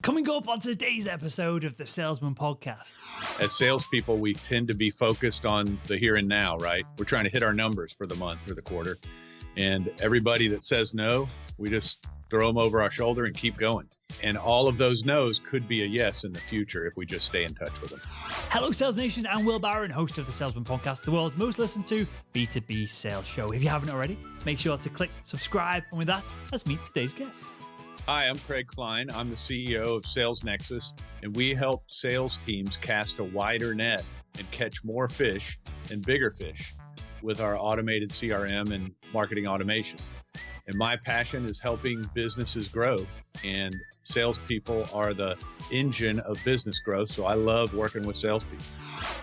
Coming up on today's episode of the Salesman podcast. As salespeople, we tend to be focused on the here and now, right? We're trying to hit our numbers for the month or the quarter. And everybody that says no, we just throw them over our shoulder and keep going. And all of those no's could be a yes in the future if we just stay in touch with them. Hello, Sales Nation. I'm Will Barron, host of the Salesman podcast, the world's most listened to B2B sales show. If you haven't already, make sure to click subscribe. And with that, let's meet today's guest. Hi, I'm Klein. I'm the CEO of Sales Nexus, and we help sales teams cast a wider net and catch more fish and bigger fish with our automated CRM and marketing automation. And my passion is helping businesses grow, and salespeople are the engine of business growth. So I love working with salespeople.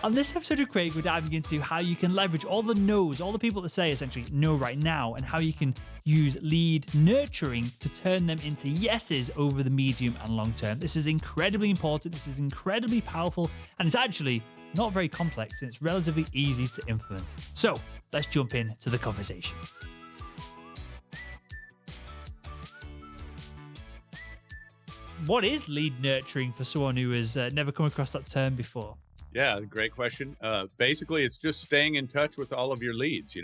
On this episode of Craig, we're diving into how you can leverage all the no's, all the people that say essentially no right now, and how you can use lead nurturing to turn them into yeses over the medium and long term. This is incredibly important. This is incredibly powerful, and it's actually not very complex, and it's relatively easy to implement. So let's jump into the conversation. What is lead nurturing for someone who has never come across that term before? Yeah, great question. Basically, it's just staying in touch with all of your leads,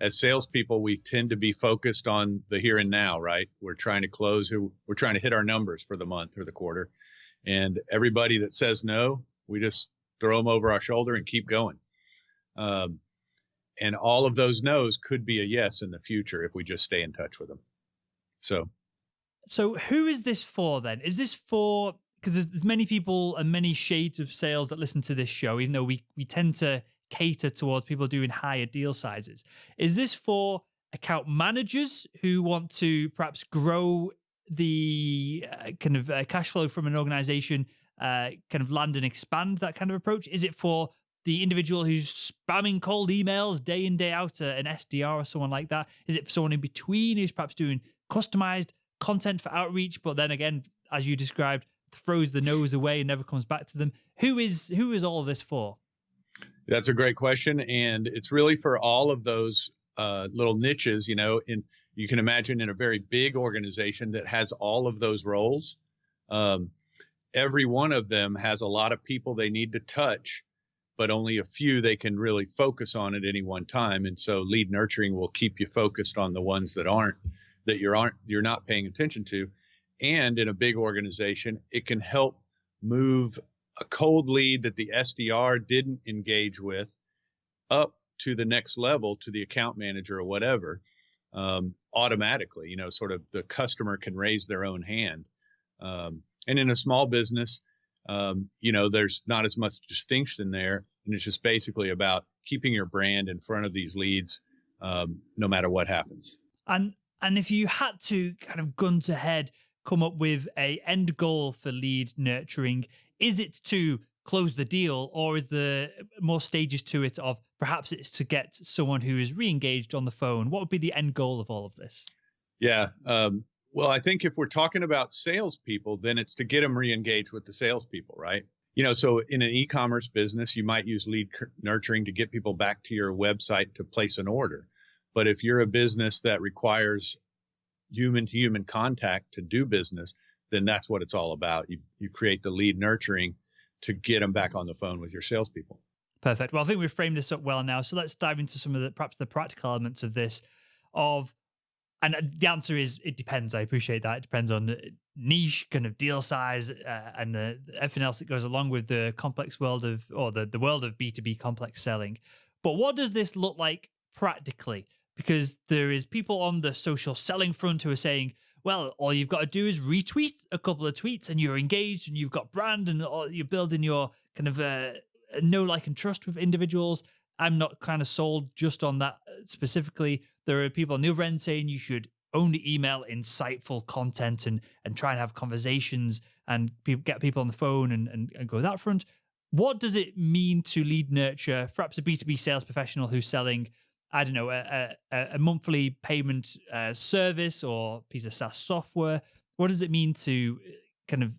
As salespeople, we tend to be focused on the here and now, right? We're trying to we're trying to hit our numbers for the month or the quarter. And everybody that says no, we just throw them over our shoulder and keep going. And all of those no's could be a yes in the future if we just stay in touch with them. So who is this for then? Is this for, because there's many people and many shades of sales that listen to this show, even though we tend to cater towards people doing higher deal sizes. Is this for account managers who want to perhaps grow the cash flow from an organization, kind of land and expand, that kind of approach? Is it for the individual who's spamming cold emails day in, day out, an SDR or someone like that? Is it for someone in between who's perhaps doing customized content for outreach, but then again, as you described, throws the nose away and never comes back to them? Who is all of this for? That's a great question. And it's really for all of those little niches, you can imagine in a very big organization that has all of those roles. Every one of them has a lot of people they need to touch, but only a few they can really focus on at any one time. And so lead nurturing will keep you focused on the ones that you're not paying attention to. And in a big organization, it can help move a cold lead that the SDR didn't engage with up to the next level, to the account manager or whatever, automatically. Sort of the customer can raise their own hand. And in a small business, there's not as much distinction there. And it's just basically about keeping your brand in front of these leads, no matter what happens. And if you had to kind of gun to head come up with a end goal for lead nurturing, is it to close the deal, or is there more stages to it of perhaps it's to get someone who is re-engaged on the phone? What would be the end goal of all of this? Yeah. Well, I think if we're talking about salespeople, then it's to get them re-engaged with the salespeople, right? So in an e-commerce business, you might use lead nurturing to get people back to your website to place an order. But if you're a business that requires human-to-human contact to do business, then that's what it's all about. You create the lead nurturing to get them back on the phone with your salespeople. Perfect. Well, I think we've framed this up well now. So let's dive into some of perhaps the practical elements of this. And the answer is it depends. I appreciate that. It depends on the niche, kind of deal size, and everything else that goes along with the complex world of, or the world of B2B complex selling. But what does this look like practically? Because there is people on the social selling front who are saying, well, all you've got to do is retweet a couple of tweets and you're engaged and you've got brand and you're building your kind of know, like, and trust with individuals. I'm not kind of sold just on that specifically. There are people on the other end saying you should only email insightful content and try and have conversations and get people on the phone and go that front. What does it mean to lead nurture, perhaps a B2B sales professional who's selling, I don't know, a monthly payment service or piece of SaaS software? What does it mean to kind of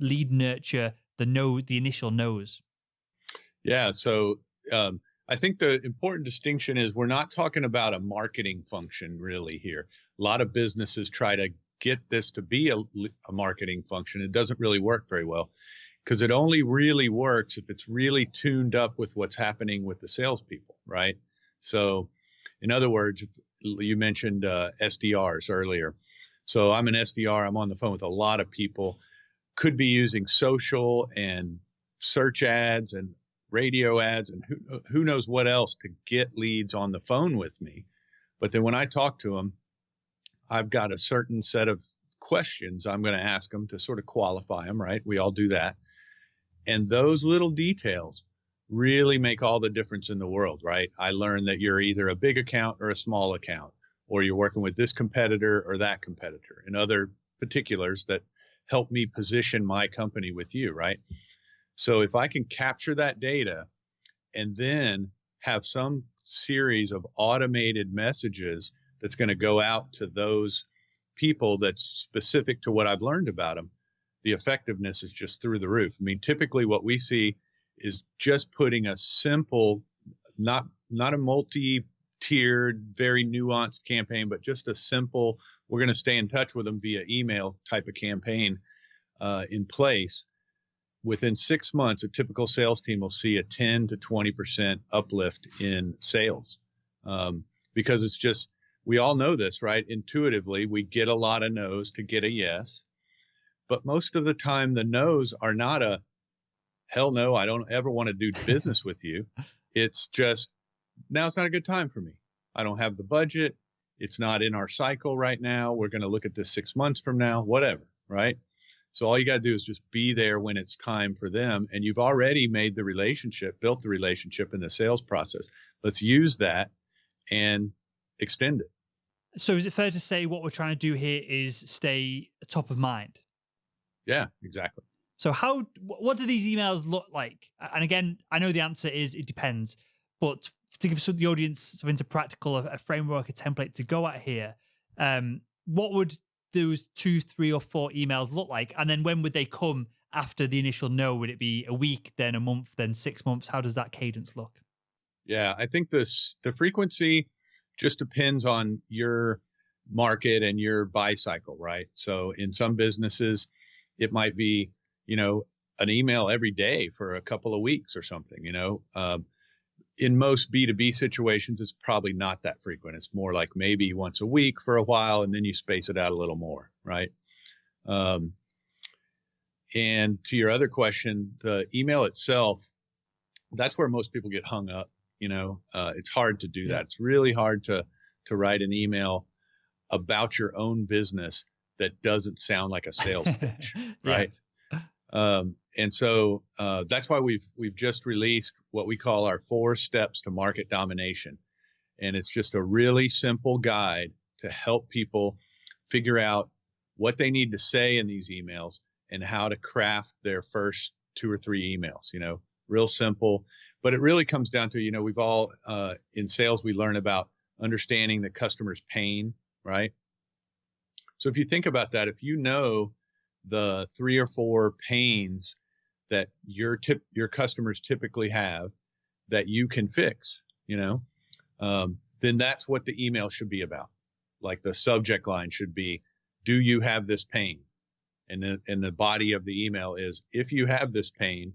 lead nurture the initial no's? Yeah. So I think the important distinction is we're not talking about a marketing function really here. A lot of businesses try to get this to be a marketing function, it doesn't really work very well, because it only really works if it's really tuned up with what's happening with the salespeople, right? So, in other words, you mentioned SDRs earlier. So I'm an SDR. I'm on the phone with a lot of people. Could be using social and search ads and radio ads and who knows what else to get leads on the phone with me. But then when I talk to them, I've got a certain set of questions I'm going to ask them to sort of qualify them, right? We all do that. And those little details really make all the difference in the world, right? I learned that you're either a big account or a small account, or you're working with this competitor or that competitor, and other particulars that help me position my company with you, right? So if I can capture that data and then have some series of automated messages that's going to go out to those people that's specific to what I've learned about them, the effectiveness is just through the roof. I mean, typically what we see is just putting a simple, not a multi-tiered, very nuanced campaign, but just a simple, we're going to stay in touch with them via email type of campaign in place. Within 6 months, a typical sales team will see a 10 to 20% uplift in sales, because it's just, we all know this, right? Intuitively, we get a lot of no's to get a yes. But most of the time, the no's are not a hell no, I don't ever want to do business with you. It's just, now's not a good time for me. I don't have the budget. It's not in our cycle right now. We're going to look at this 6 months from now, whatever, right? So all you got to do is just be there when it's time for them. And you've already made the relationship, built the relationship in the sales process. Let's use that and extend it. So is it fair to say what we're trying to do here is stay top of mind? Yeah, exactly. So what do these emails look like? And again, I know the answer is it depends, but to give the audience something to practical, a framework, a template to go at here, what would those 2, 3, or 4 emails look like? And then when would they come after the initial no? Would it be a week, then a month, then 6 months? How does that cadence look? Yeah, I think the frequency just depends on your market and your buy cycle, right? So in some businesses, it might be, an email every day for a couple of weeks or something, in most B2B situations, it's probably not that frequent. It's more like maybe once a week for a while, and then you space it out a little more, right? And to your other question, the email itself, that's where most people get hung up. It's hard to do that. It's really hard to write an email about your own business that doesn't sound like a sales pitch, right? And so that's why we've just released what we call our 4 steps to market domination. And it's just a really simple guide to help people figure out what they need to say in these emails and how to craft their first 2 or 3 emails, real simple. But it really comes down to, we've all in sales, we learn about understanding the customer's pain, right? So if you think about that, if you know the 3 or 4 pains that your customers typically have that you can fix, then that's what the email should be about. Like the subject line should be, do you have this pain? And the body of the email is, if you have this pain,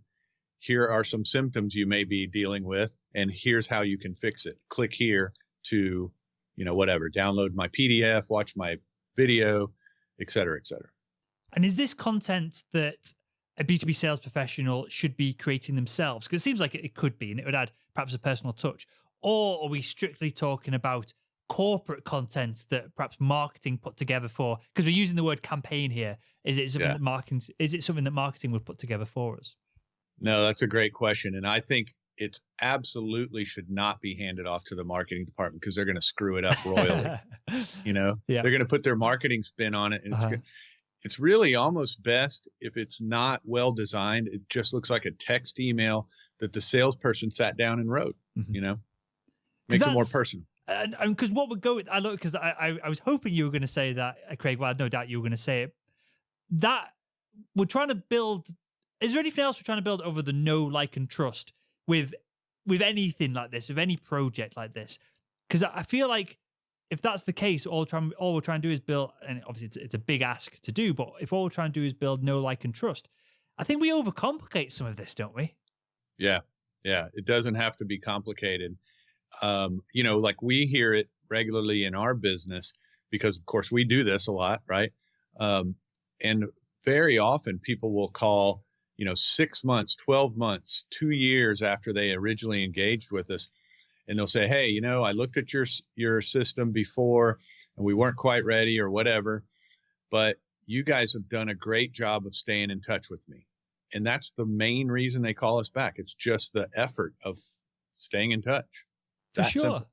here are some symptoms you may be dealing with, and here's how you can fix it. Click here to, whatever, download my PDF, watch my video, et cetera, et cetera. And is this content that a B2B sales professional should be creating themselves? Because it seems like it could be, and it would add perhaps a personal touch. Or are we strictly talking about corporate content that perhaps marketing put together for? Because we're using the word campaign here. Is it something that marketing? Is it something that marketing would put together for us? No, that's a great question, and I think it's absolutely should not be handed off to the marketing department, because they're going to screw it up royally. They're going to put their marketing spin on it, and it's really almost best if it's not well designed. It just looks like a text email that the salesperson sat down and wrote. Makes it more personal. And because what would go with, because I was hoping you were going to say that, Craig. Well, I had no doubt you were going to say it. That we're trying to build. Is there anything else we're trying to build over the know, like, and trust with anything like this, with any project like this? Because I feel like if that's the case, all we're trying to do is build, and obviously it's a big ask to do, but if all we're trying to do is build know, like, and trust, I think we overcomplicate some of this, don't we? Yeah. Yeah. It doesn't have to be complicated. Like we hear it regularly in our business because, of course, we do this a lot, right? And very often people will call, 6 months, 12 months, 2 years after they originally engaged with us. And they'll say, hey, I looked at your system before and we weren't quite ready or whatever, but you guys have done a great job of staying in touch with me. And that's the main reason they call us back. It's just the effort of staying in touch. For That sure. simple.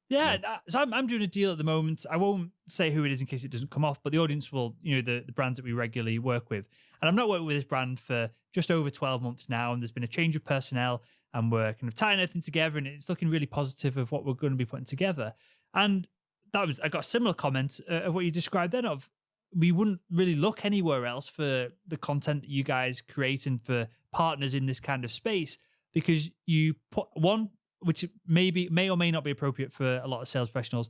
Yeah, so I'm doing a deal at the moment. I won't say who it is in case it doesn't come off, but the audience will, the brands that we regularly work with. And I've not worked with this brand for just over 12 months now, and there's been a change of personnel, and we're kind of tying everything together, and it's looking really positive of what we're going to be putting together. And I got a similar comment of what you described then of, we wouldn't really look anywhere else for the content that you guys create and for partners in this kind of space, because you put one, which may or may not be appropriate for a lot of sales professionals.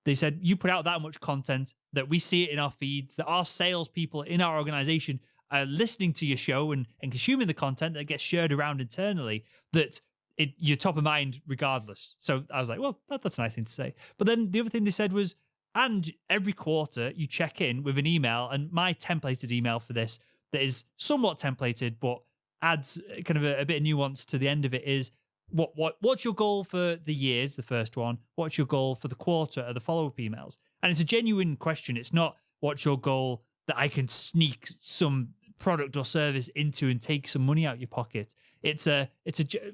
They said you put out that much content that we see it in our feeds, that our salespeople in our organization are listening to your show and consuming the content that gets shared around internally, that you're top of mind regardless. So I was like, well, that's a nice thing to say. But then the other thing they said was, and every quarter you check in with an email, and my templated email for this that is somewhat templated, but adds kind of a bit of nuance to the end of it is, what's your goal for the year's the first one? What's your goal for the quarter are the follow-up emails? And it's a genuine question. It's not what's your goal that I can sneak some product or service into and take some money out your pocket. For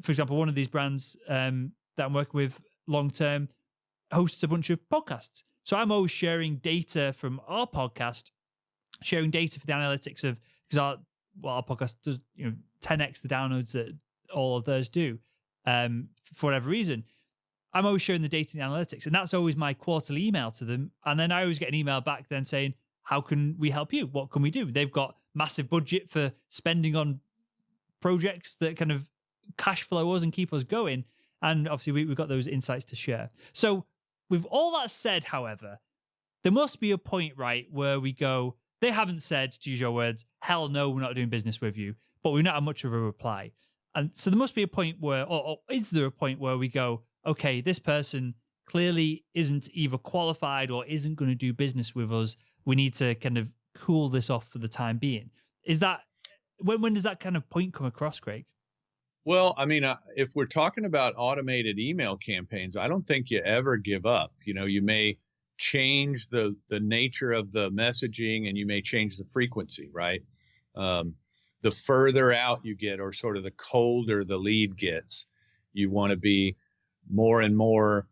example, one of these brands that I'm working with long-term hosts a bunch of podcasts. So I'm always sharing data from our podcast, sharing data for the analytics of, because our podcast does 10x the downloads that all of theirs do. For whatever reason, I'm always sharing the data and the analytics, and that's always my quarterly email to them. And then I always get an email back then saying, how can we help you? What can we do? They've got massive budget for spending on projects that kind of cash flow us and keep us going. And obviously we've got those insights to share. So with all that said, however, there must be a point, right, where we go, they haven't said, to use your words, hell no, we're not doing business with you, but we've not had much of a reply. And so there must be a point where, or is there a point where we go, okay, this person clearly isn't either qualified or isn't going to do business with us. We need to kind of cool this off for the time being. Is that, when does that kind of point come across, Craig? Well, I mean, if we're talking about automated email campaigns, I don't think you ever give up. You may change the nature of the messaging and you may change the frequency, right? The further out you get, or sort of the colder the lead gets, you want to be more and more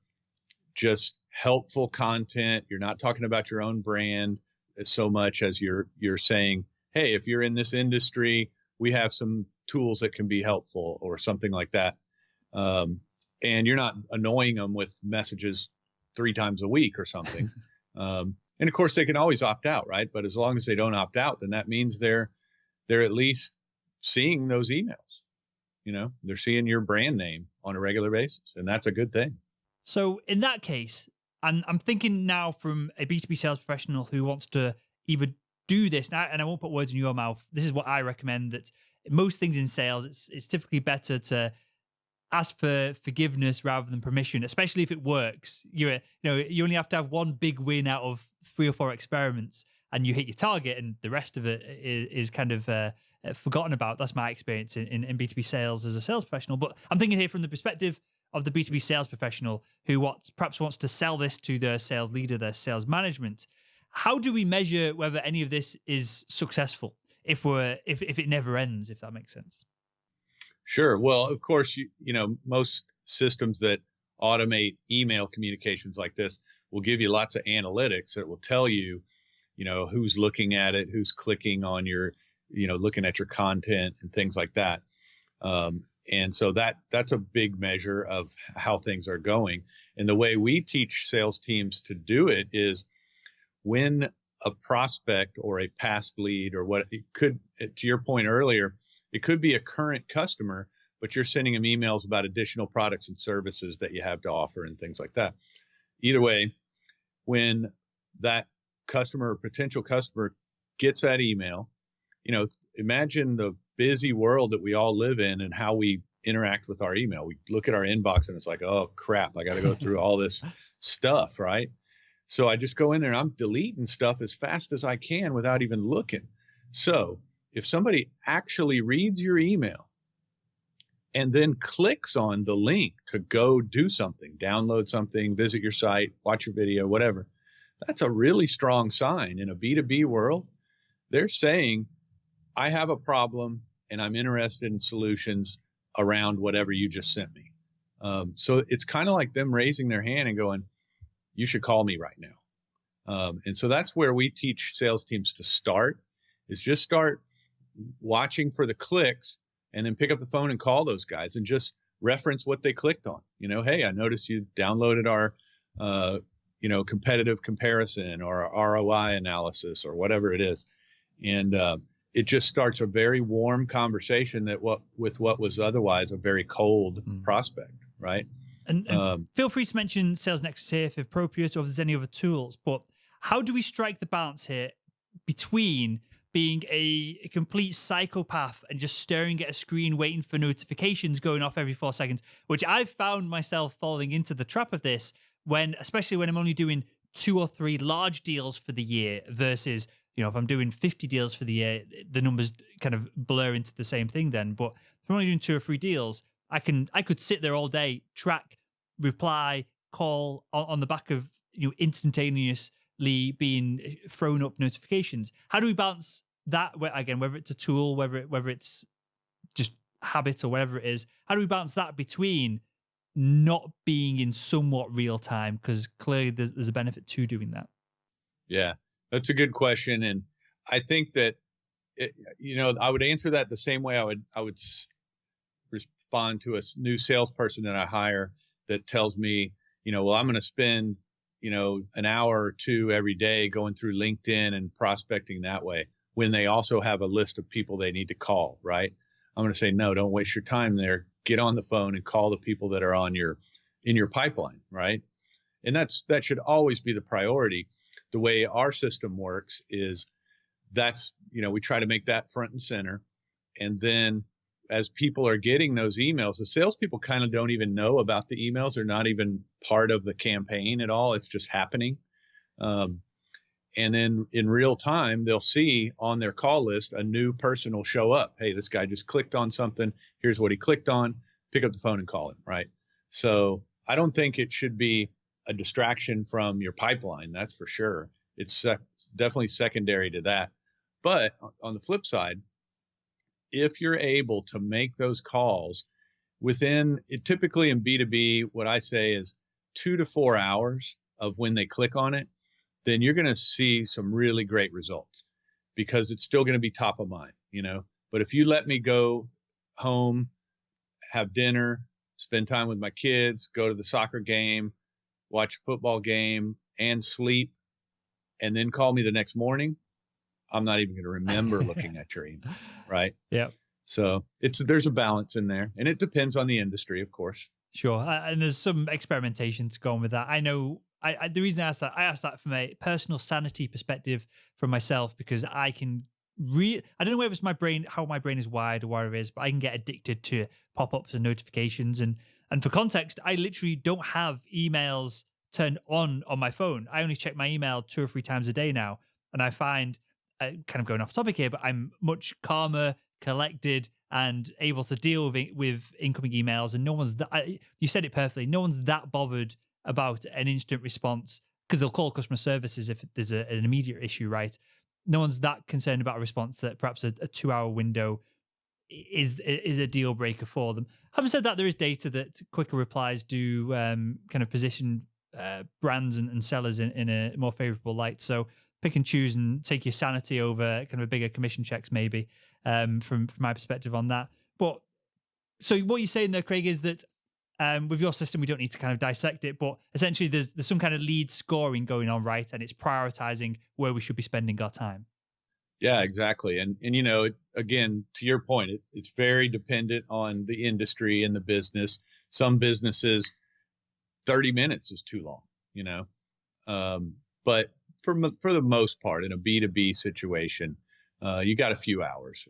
just helpful content. You're not talking about your own brand so much as you're saying, hey, if you're in this industry, we have some tools that can be helpful or something like that. And you're not annoying them with messages 3 times a week or something. And of course they can always opt out, right? But as long as they don't opt out, then that means they're at least seeing those emails. They're seeing your brand name on a regular basis, and that's a good thing. So in that case, and I'm thinking now from a B2B sales professional who wants to either do this, and I won't put words in your mouth, this is what I recommend, that most things in sales, it's typically better to ask for forgiveness rather than permission, especially if it works. You only have to have one big win out of 3 or 4 experiments and you hit your target, and the rest of it is kind of forgotten about. That's my experience in B2B sales as a sales professional. But I'm thinking here from the perspective of the B2B sales professional who perhaps wants to sell this to their sales leader, their sales management. How do we measure whether any of this is successful if it never ends, if that makes sense? Sure. Well, of course, most systems that automate email communications like this will give you lots of analytics that will tell you, who's looking at it, who's clicking on your, looking at your content and things like that. And so that's a big measure of how things are going. And the way we teach sales teams to do it is, when a prospect or a past lead, or what it could, to your point earlier, it could be a current customer, but you're sending them emails about additional products and services that you have to offer and things like that. Either way, when that customer or potential customer gets that email, imagine the busy world that we all live in and how we interact with our email. We look at our inbox and it's like, oh crap, I got to go through all this stuff, right? So I just go in there and I'm deleting stuff as fast as I can without even looking. So if somebody actually reads your email and then clicks on the link to go do something, download something, visit your site, watch your video, whatever, that's a really strong sign. In a B2B world, they're saying, I have a problem and I'm interested in solutions around whatever you just sent me. So it's kind of like them raising their hand and going, you should call me right now. And so that's where we teach sales teams to start, is just start watching for the clicks and then pick up the phone and call those guys and just reference what they clicked on. Hey, I noticed you downloaded our, competitive comparison or ROI analysis or whatever it is. And it just starts a very warm conversation with what was otherwise a very cold prospect, right? And feel free to mention Sales Nexus here if appropriate, or if there's any other tools. But how do we strike the balance here between being a complete psychopath and just staring at a screen waiting for notifications going off every 4 seconds, which I've found myself falling into the trap of this especially when I'm only doing 2 or 3 large deals for the year versus, if I'm doing 50 deals for the year, the numbers kind of blur into the same thing then. But if I'm only doing 2 or 3 deals, I could sit there all day, track, reply, call on the back of instantaneously being thrown up notifications. How do we balance that? Again, whether it's a tool, whether it's just habit or whatever it is, how do we balance that between not being in somewhat real time? Because clearly there's a benefit to doing that. Yeah, that's a good question, and I think that I would answer that the same way I would respond to a new salesperson that I hire that tells me, well, I'm going to spend, an hour or 2 every day going through LinkedIn and prospecting that way, when they also have a list of people they need to call, right? I'm going to say, no, don't waste your time there. Get on the phone and call the people that are in your pipeline, right? And that should always be the priority. The way our system works is we try to make that front and center. And then as people are getting those emails, the salespeople kind of don't even know about the emails. They're not even part of the campaign at all. It's just happening. And then in real time, they'll see on their call list, a new person will show up. Hey, this guy just clicked on something. Here's what he clicked on. Pick up the phone and call him, right? So I don't think it should be a distraction from your pipeline. That's for sure. It's definitely secondary to that. But on the flip side, if you're able to make those calls typically in B2B, what I say is 2 to 4 hours of when they click on it, then you're going to see some really great results, because it's still going to be top of mind, But if you let me go home, have dinner, spend time with my kids, go to the soccer game, watch a football game, and sleep, and then call me the next morning, I'm not even going to remember looking at your email, right? Yeah. So there's a balance in there, and it depends on the industry, of course. Sure, and there's some experimentation to go on with that. I know. The reason I asked that from a personal sanity perspective for myself, because I can I don't know whether it's how my brain is wired or what it is, but I can get addicted to pop-ups and notifications. And for context, I literally don't have emails turned on my phone. I only check my email 2 or 3 times a day now. And I find, kind of going off topic here, but I'm much calmer, collected, and able to deal with incoming emails. And no one's you said it perfectly. No one's that bothered about an instant response, because they'll call customer services if there's an immediate issue, right? No one's that concerned about a response that perhaps a 2-hour window is a deal breaker for them. Having said that, there is data that quicker replies do kind of position brands and sellers in a more favorable light. So pick and choose and take your sanity over kind of a bigger commission checks, maybe, from my perspective on that. But so what you're saying there, Craig, is that with your system, we don't need to kind of dissect it, but essentially there's some kind of lead scoring going on, right? And it's prioritizing where we should be spending our time. Yeah, exactly. And again, to your point, it's very dependent on the industry and the business. Some businesses, 30 minutes is too long, But for the most part, in a B2B situation, you got a few hours.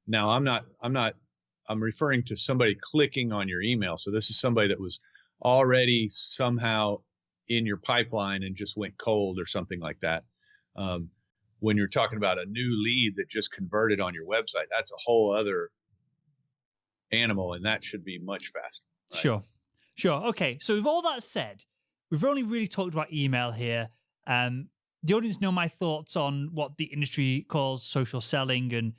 Now, I'm referring to somebody clicking on your email. So this is somebody that was already somehow in your pipeline and just went cold or something like that. Um, when you're talking about a new lead that just converted on your website, that's a whole other animal, and that should be much faster. Right? Sure. Sure. Okay. So with all that said, we've only really talked about email here. The audience know my thoughts on what the industry calls social selling and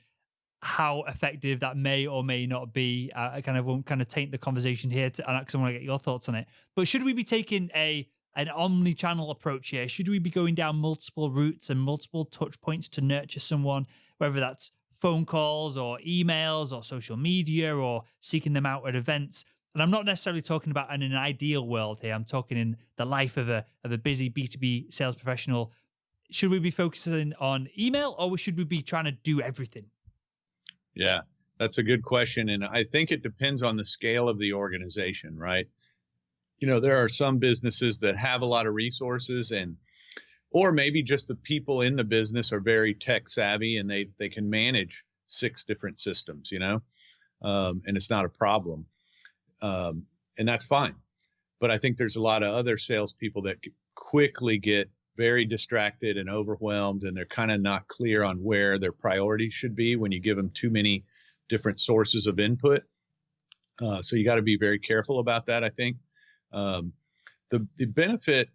how effective that may or may not be. I kind of won't kind of taint the conversation here because I want to get your thoughts on it. But should we be taking an omni-channel approach here? Should we be going down multiple routes and multiple touch points to nurture someone, whether that's phone calls or emails or social media or seeking them out at events? And I'm not necessarily talking about in an ideal world here. I'm talking in the life of a busy B2B sales professional. Should we be focusing on email or should we be trying to do everything? Yeah, that's a good question. And I think it depends on the scale of the organization, right? There are some businesses that have a lot of resources or maybe just the people in the business are very tech savvy and they can manage 6 different systems, and it's not a problem. And that's fine. But I think there's a lot of other salespeople that quickly get very distracted and overwhelmed, and they're kind of not clear on where their priorities should be when you give them too many different sources of input. So you got to be very careful about that, I think. The benefit,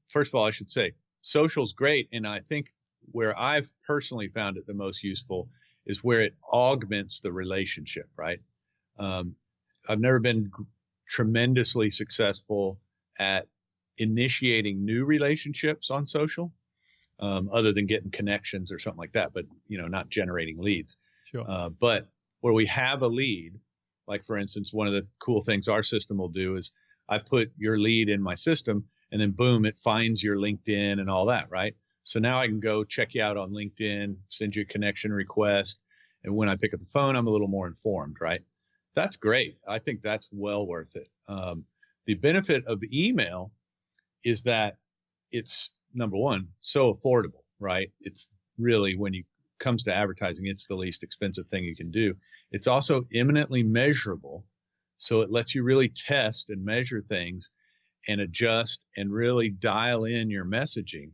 first of all, I should say, social's great. And I think where I've personally found it the most useful is where it augments the relationship, right? I've never been tremendously successful at initiating new relationships on social, other than getting connections or something like that, but not generating leads. Sure. But where we have a lead, like for instance, one of the cool things our system will do is I put your lead in my system and then boom, it finds your LinkedIn and all that, right? So now I can go check you out on LinkedIn, send you a connection request. And when I pick up the phone, I'm a little more informed, right? That's great. I think that's well worth it. The benefit of email is that it's, number one, so affordable, right? It's really, when it comes to advertising, it's the least expensive thing you can do. It's also eminently measurable. So it lets you really test and measure things and adjust and really dial in your messaging.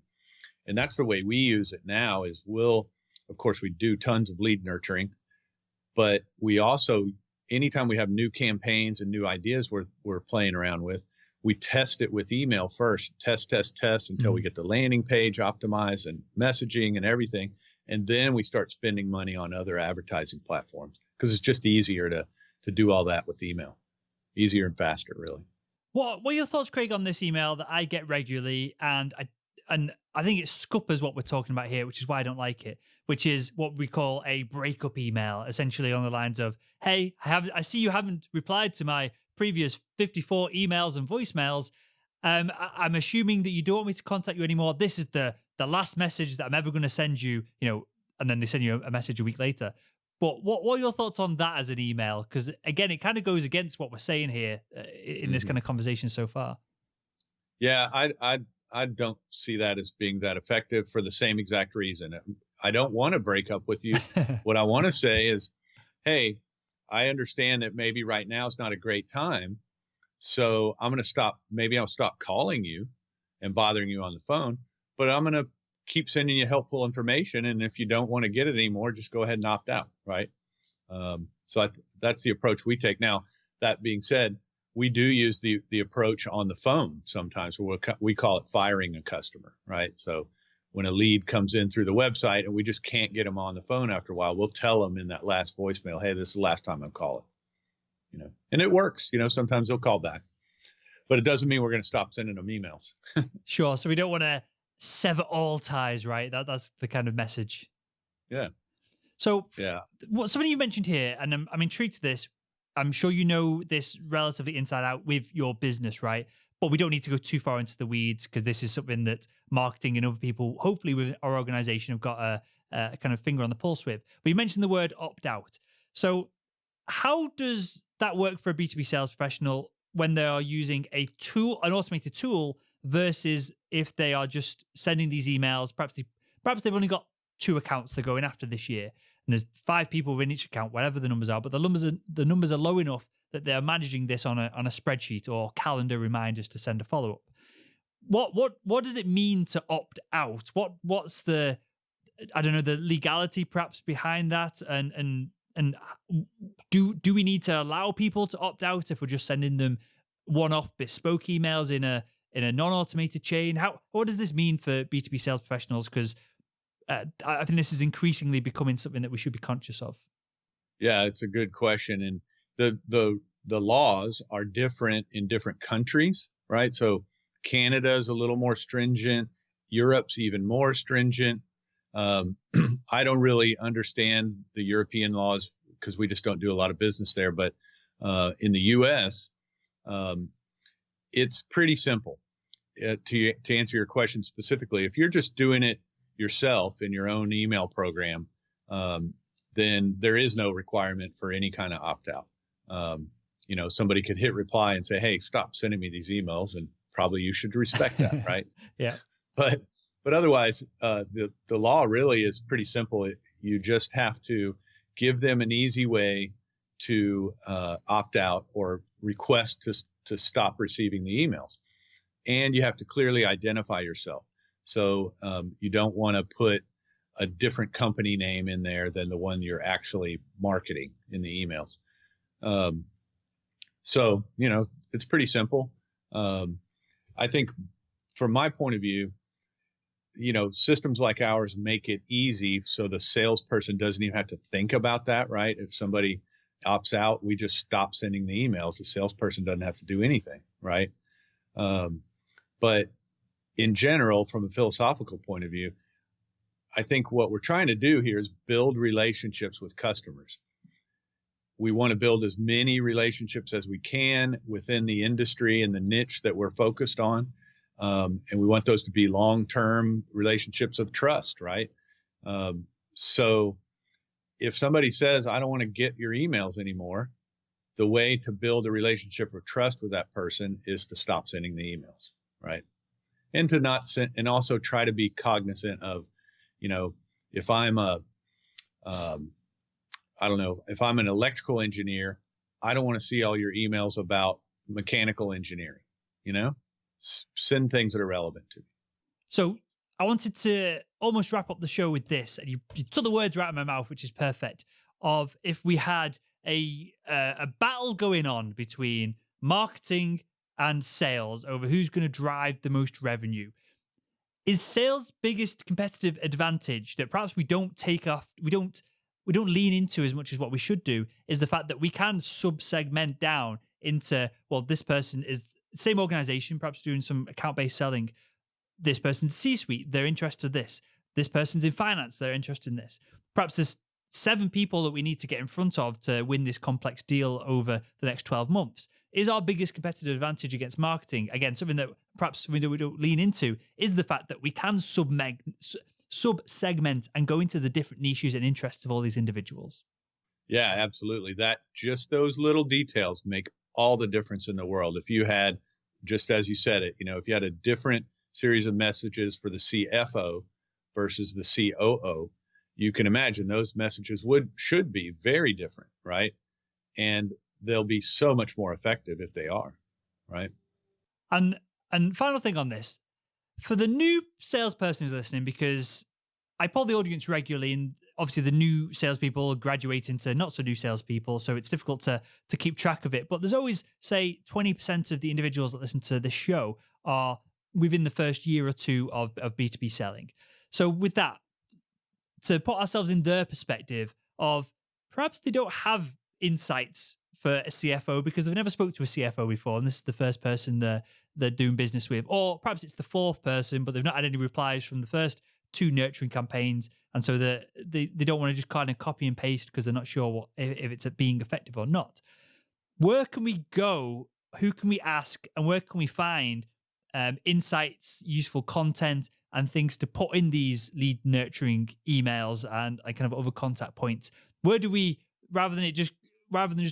And that's the way we use it now is of course, we do tons of lead nurturing, but we also, anytime we have new campaigns and new ideas we're playing around with, we test it with email first, test until we get the landing page optimized and messaging and everything. And then we start spending money on other advertising platforms because it's just easier to do all that with email. Easier and faster, really. What are your thoughts, Craig, on this email that I get regularly? And I think it scuppers what we're talking about here, which is why I don't like it, which is what we call a breakup email, essentially on the lines of, hey, I see you haven't replied to my previous 54 emails and voicemails. I'm assuming that you don't want me to contact you anymore. This is the last message that I'm ever going to send you, and then they send you a message a week later. But what are your thoughts on that as an email? Because again, it kind of goes against what we're saying here in this kind of conversation so far. Yeah, I don't see that as being that effective for the same exact reason. I don't want to break up with you. What I want to say is, hey, I understand that maybe right now is not a great time. So I'm going to stop. Maybe I'll stop calling you and bothering you on the phone, but I'm going to keep sending you helpful information. And if you don't want to get it anymore, just go ahead and opt out. Right. That's the approach we take. Now, that being said, we do use the approach on the phone sometimes where we call it firing a customer. Right. So when a lead comes in through the website and we just can't get them on the phone after a while, we'll tell them in that last voicemail, hey, this is the last time I'm calling. And it works. Sometimes they'll call back, but it doesn't mean we're going to stop sending them emails. Sure. So we don't want to sever all ties, right? That's the kind of message. Yeah. So yeah, something you mentioned here, and I'm intrigued to this. I'm sure you know this relatively inside out with your business, right? But we don't need to go too far into the weeds because this is something that marketing and other people, hopefully with our organization, have got a kind of finger on the pulse with. But you mentioned the word opt out. So how does that work for a B2B sales professional when they are using an automated tool versus if they are just sending these emails. Perhaps they've only got 2 accounts they're going after this year, and there's 5 people within each account, whatever the numbers are. But the numbers are low enough that they're managing this on a spreadsheet or calendar reminders to send a follow up. What does it mean to opt out? What's the, I don't know, the legality perhaps behind that, and do we need to allow people to opt out if we're just sending them one-off bespoke emails in a non-automated chain? What does this mean for B2B sales professionals? Because I think this is increasingly becoming something that we should be conscious of. Yeah, it's a good question, and the laws are different in different countries, right? So Canada's a little more stringent. Europe's even more stringent. I don't really understand the European laws because we just don't do a lot of business there. But in the U.S., it's pretty simple. To answer your question specifically, if you're just doing it yourself in your own email program, then there is no requirement for any kind of opt-out. Somebody could hit reply and say, "Hey, stop sending me these emails," and probably you should respect that, right? Yeah. But otherwise, the law really is pretty simple. You just have to give them an easy way to opt out or request to stop receiving the emails, and you have to clearly identify yourself. So you don't want to put a different company name in there than the one you're actually marketing in the emails. So it's pretty simple. I think from my point of view, systems like ours make it easy so the salesperson doesn't even have to think about that, right? If somebody opts out, we just stop sending the emails. The salesperson doesn't have to do anything, right? But in general, from a philosophical point of view, I think what we're trying to do here is build relationships with customers. We want to build as many relationships as we can within the industry and the niche that we're focused on. And we want those to be long-term relationships of trust, right? So if somebody says, "I don't want to get your emails anymore," the way to build a relationship of trust with that person is to stop sending the emails, right? And to not send, and also try to be cognizant of, if I'm if I'm an electrical engineer, I don't want to see all your emails about mechanical engineering, send things that are relevant to me. So I wanted to almost wrap up the show with this, and you took the words right out of my mouth, which is perfect. Of if we had a battle going on between marketing and sales over who's going to drive the most revenue, is sales' biggest competitive advantage that perhaps we don't take off, we don't lean into as much as what we should do, is the fact that we can sub-segment down into, well, this person is same organization, perhaps doing some account-based selling. This person's C-suite, they're interested in this. This person's in finance, they're interested in this. Perhaps there's 7 people that we need to get in front of to win this complex deal over the next 12 months. Is our biggest competitive advantage against marketing, again, something that perhaps we don't lean into, is the fact that we can sub-segment and go into the different niches and interests of all these individuals. Yeah, absolutely. Just those little details make all the difference in the world. If you had, just as you said it, if you had a different series of messages for the CFO versus the COO, you can imagine those messages should be very different, right? And they'll be so much more effective if they are, right? And final thing on this, for the new salesperson who's listening, because I poll the audience regularly, and obviously the new salespeople graduate into not so new salespeople, so it's difficult to keep track of it. But there's always, say, 20% of the individuals that listen to this show are within the first year or two of B2B selling. So with that, to put ourselves in their perspective of perhaps they don't have insights for a CFO because they've never spoke to a CFO before, and this is the first person they're doing business with, or perhaps it's the 4th person, but they've not had any replies from the first 2 nurturing campaigns, and so they don't want to just kind of copy and paste because they're not sure if it's being effective or not. Where can we go? Who can we ask? And where can we find insights, useful content, and things to put in these lead nurturing emails and kind of other contact points? Where do we, rather than just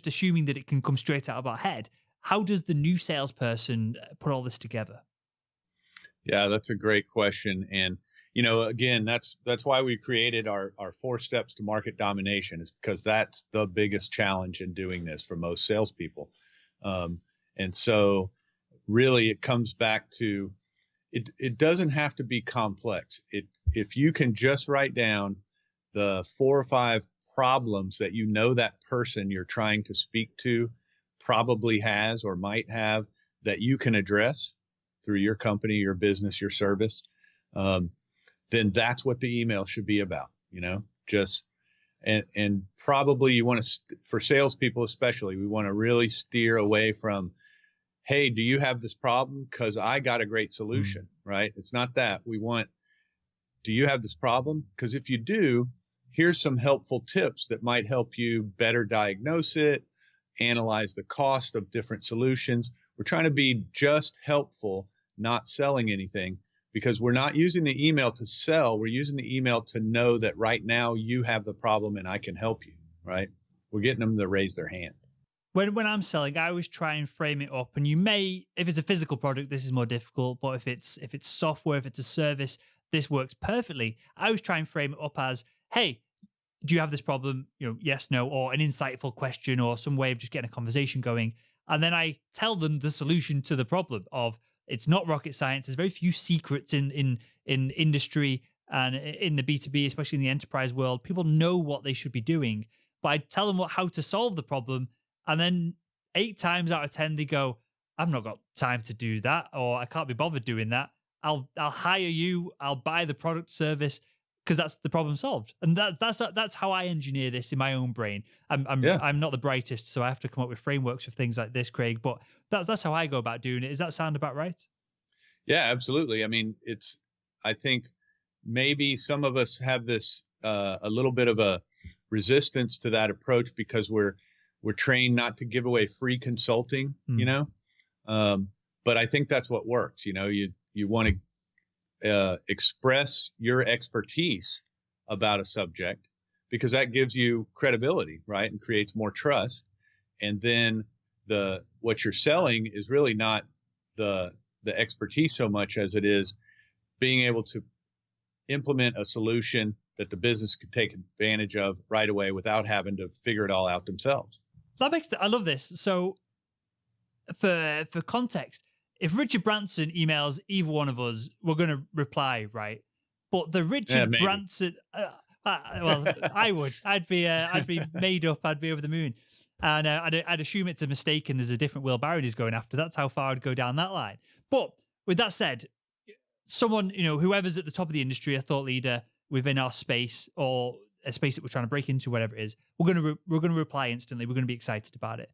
assuming that it can come straight out of our head, how does the new salesperson put all this together? Yeah, that's a great question. And again, that's why we created our 4 steps to market domination, is because that's the biggest challenge in doing this for most salespeople. Um, and so really it comes back to it doesn't have to be complex. If you can just write down the 4 or 5 problems that that person you're trying to speak to probably has or might have, that you can address through your company, your business, your service, um, then that's what the email should be about. Just and probably you want to, for salespeople especially, we want to really steer away from, hey, do you have this problem? Because I got a great Mm. solution, right? It's not that. We want, do you have this problem? Because if you do, here's some helpful tips that might help you better diagnose it, analyze the cost of different solutions. We're trying to be just helpful, not selling anything, because we're not using the email to sell. We're using the email to know that right now you have the problem and I can help you, right? We're getting them to raise their hand. When I'm selling, I always try and frame it up. And you may, if it's a physical product, this is more difficult. But if it's software, if it's a service, this works perfectly. I always try and frame it up as, hey, do you have this problem? Yes, no, or an insightful question or some way of just getting a conversation going. And then I tell them the solution to the problem of, it's not rocket science. There's very few secrets in industry and in the B2B, especially in the enterprise world. People know what they should be doing, but I tell them how to solve the problem. And then 8 times out of 10, they go, I've not got time to do that, or I can't be bothered doing that. I'll hire you, I'll buy the product service, because that's the problem solved. And that's how I engineer this in my own brain. Yeah. I'm not the brightest, so I have to come up with frameworks for things like this, Craig. But that's how I go about doing it. Does that sound about right? Yeah, absolutely. I mean, I think maybe some of us have this a little bit of a resistance to that approach because we're trained not to give away free consulting, Mm. um, but I think that's what works. You want to express your expertise about a subject because that gives you credibility, right, and creates more trust. And then what you're selling is really not the the expertise so much as it is being able to implement a solution that the business could take advantage of right away without having to figure it all out themselves. I love this. So for context, if Richard Branson emails either one of us, we're going to reply, right? But the Yeah, Richard maybe. Branson, well, I would. I'd be made up. I'd be over the moon, and I'd assume it's a mistake, and there's a different Will Barron he's going after. That's how far I'd go down that line. But with that said, someone, whoever's at the top of the industry, a thought leader within our space or a space that we're trying to break into, whatever it is, we're gonna reply instantly. We're gonna be excited about it.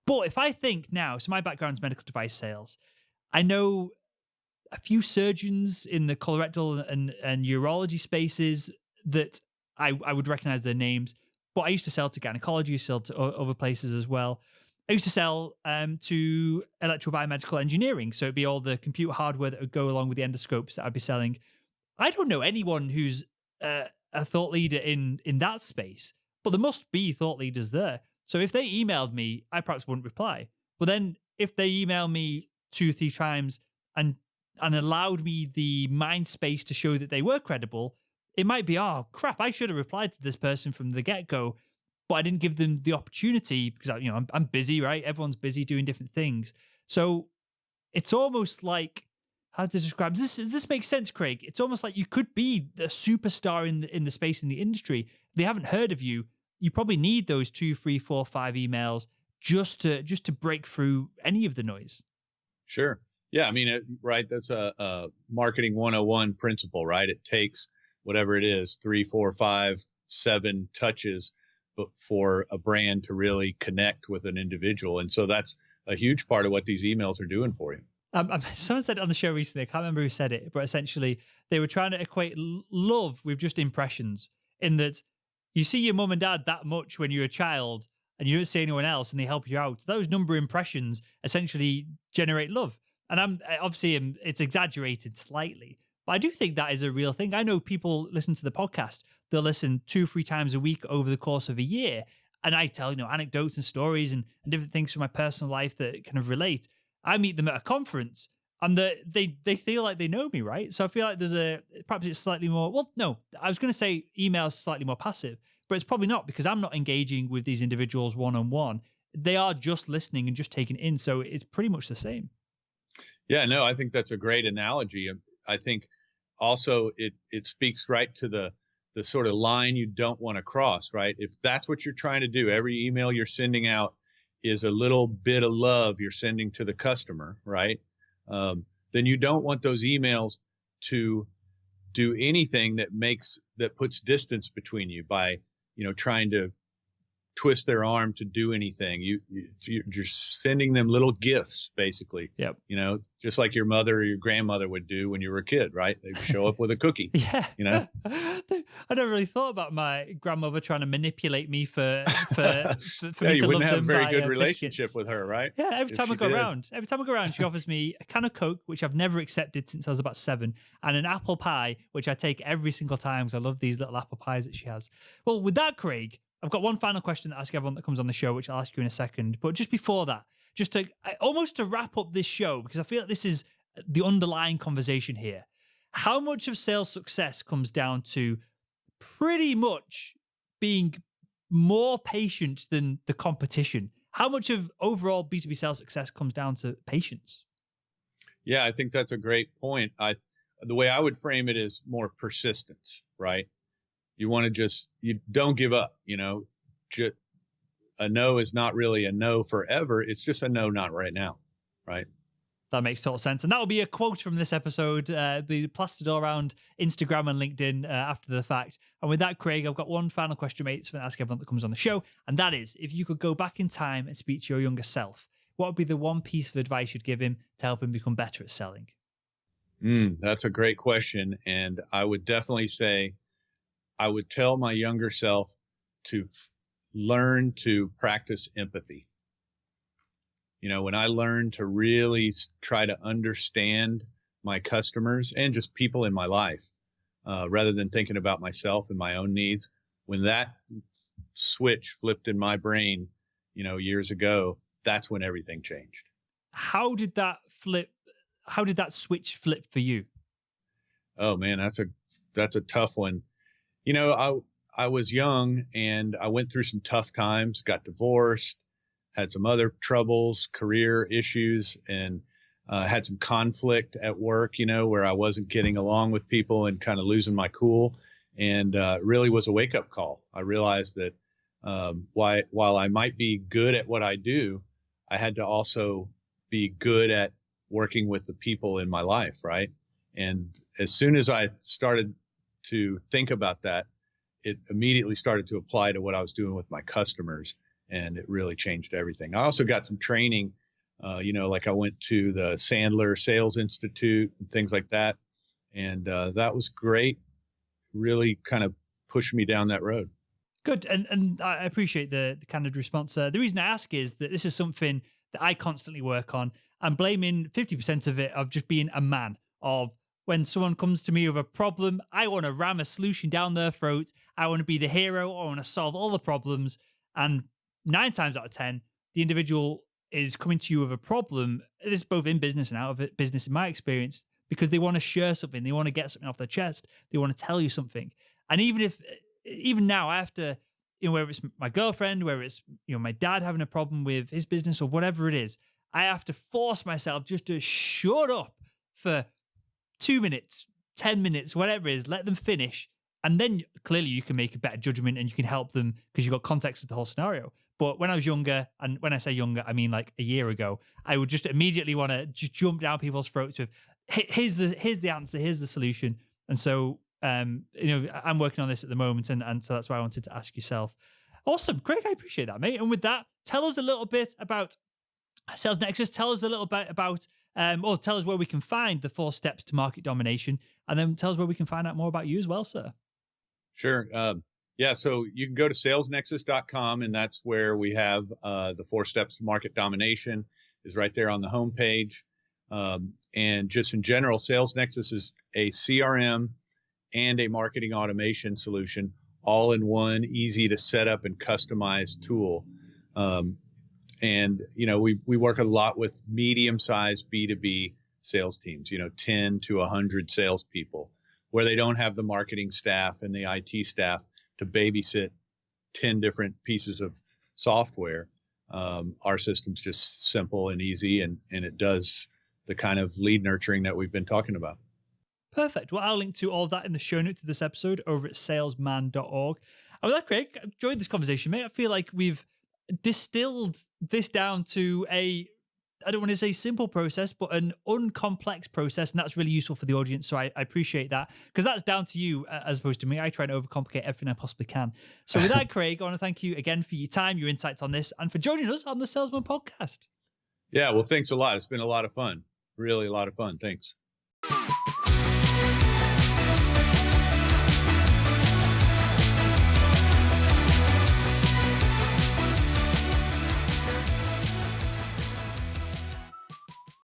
But if I think now, so my background is medical device sales. I know a few surgeons in the colorectal and urology spaces that I would recognize their names. But I used to sell to gynecology, sell to other places as well. I used to sell to electrobiomedical engineering. So it'd be all the compute hardware that would go along with the endoscopes that I'd be selling. I don't know anyone who's a thought leader in that space, but there must be thought leaders there. So if they emailed me, I perhaps wouldn't reply. But then if they email me 2 or 3 times and allowed me the mind space to show that they were credible, it might be, oh crap, I should have replied to this person from the get go, but I didn't give them the opportunity because I'm busy, right? Everyone's busy doing different things. So it's almost like, how to describe this? Does this make sense, Craig? It's almost like you could be a superstar in the space in the industry. If they haven't heard of you, you probably need those 2, 3, 4, 5 emails just to break through any of the noise. Sure. Yeah, I mean, right. That's a marketing 101 principle, right? It takes whatever it is, 3, 4, 5, 7 touches, but for a brand to really connect with an individual. And so that's a huge part of what these emails are doing for you. Someone said it on the show recently. I can't remember who said it, but essentially they were trying to equate love with just impressions. In that, you see your mum and dad that much when you're a child, and you don't see anyone else, and they help you out. Those number of impressions essentially generate love. And it's exaggerated slightly, but I do think that is a real thing. I know people listen to the podcast; they'll listen 2, 3 times a week over the course of a year, and I tell anecdotes and stories and different things from my personal life that kind of relate. I meet them at a conference and they feel like they know me, right? So I feel like perhaps it's slightly more. Well, no, I was going to say email's slightly more passive, but it's probably not because I'm not engaging with these individuals one on one. They are just listening and just taking it in, so it's pretty much the same. Yeah, no, I think that's a great analogy. I think also it speaks right to the sort of line you don't want to cross, right? If that's what you're trying to do, every email you're sending out is a little bit of love you're sending to the customer, right? Then you don't want those emails to do anything that puts distance between you by, trying to twist their arm to do anything. You're sending them little gifts, basically. Yep. Just like your mother or your grandmother would do when you were a kid, right? They show up with a cookie. Yeah. You know. I never really thought about my grandmother trying to manipulate me for Yeah, me you to love wouldn't have a them very by good relationship biscuits. with her, right? Yeah, every If time I she go did. around, she offers me a can of Coke, which I've never accepted since I was about 7, and an apple pie, which I take every single time because I love these little apple pies that she has. Well, with that, Craig, I've got one final question to ask everyone that comes on the show, which I'll ask you in a second. But just before that, almost to wrap up this show, because I feel like this is the underlying conversation here. How much of sales success comes down to pretty much being more patient than the competition? How much of overall B2B sales success comes down to patience? Yeah, I think that's a great point. The way I would frame it is more persistence, right? You don't give up, just, a no is not really a no forever. It's just a no, not right now. Right. That makes total sense. And that will be a quote from this episode, be plastered all around Instagram and LinkedIn after the fact. And with that, Craig, I've got one final question, mate, to ask everyone that comes on the show. And that is, if you could go back in time and speak to your younger self, what would be the one piece of advice you'd give him to help him become better at selling? That's a great question. And I would definitely say, I would tell my younger self to learn to practice empathy. When I learned to really try to understand my customers and just people in my life, rather than thinking about myself and my own needs, when that switch flipped in my brain, years ago, that's when everything changed. How did that flip? How did that switch flip for you? Oh man, that's a tough one. I was young and I went through some tough times, got divorced, had some other troubles, career issues, and had some conflict at work, where I wasn't getting along with people and kind of losing my cool. And really was a wake up call. I realized that while I might be good at what I do, I had to also be good at working with the people in my life. Right. And as soon as I started to think about that, it immediately started to apply to what I was doing with my customers. And it really changed everything. I also got some training, like I went to the Sandler Sales Institute and things like that. And that was great. Really kind of pushed me down that road. Good. And I appreciate the candid response. The reason I ask is that this is something that I constantly work on. I'm blaming 50% of it of just being a man, of when someone comes to me with a problem, I want to ram a solution down their throat. I want to be the hero. I want to solve all the problems. And 9 times out of 10, the individual is coming to you with a problem. This is both in business and out of it, business in my experience, because they want to share something. They want to get something off their chest. They want to tell you something. And even now I have to, whether it's my girlfriend, whether it's, my dad having a problem with his business or whatever it is, I have to force myself just to shut up for 2 minutes, 10 minutes, whatever it is, let them finish. And then clearly you can make a better judgment and you can help them because you've got context of the whole scenario. But when I was younger, and when I say younger, I mean like a year ago, I would just immediately want to just jump down people's throats with, here's the answer, here's the solution. And so, I'm working on this at the moment. And so that's why I wanted to ask yourself. Awesome. Greg, I appreciate that, mate. And with that, tell us a little bit about Sales Nexus. Tell us a little bit about, or tell us where we can find the 4 steps to market domination. And then tell us where we can find out more about you as well, sir. Sure. Yeah. So you can go to salesnexus.com, and that's where we have the 4 steps to market domination is right there on the homepage. And just in general, Sales Nexus is a CRM and a marketing automation solution, all in one easy to set up and customize tool. And we work a lot with medium-sized B2B sales teams, 10 to 100 salespeople, where they don't have the marketing staff and the IT staff to babysit 10 different pieces of software. Our system's just simple and easy, and it does the kind of lead nurturing that we've been talking about. Perfect. Well, I'll link to all that in the show notes to this episode over at salesman.org. And with that, Craig, I enjoyed this conversation, mate. I feel like we've distilled this down to I don't want to say simple process, but an uncomplex process. And that's really useful for the audience. So I appreciate that, because that's down to you as opposed to me. I try and overcomplicate everything I possibly can. So with that, Craig, I want to thank you again for your time, your insights on this, and for joining us on the Salesman podcast. Yeah, well, thanks a lot. It's been a lot of fun. Really a lot of fun. Thanks.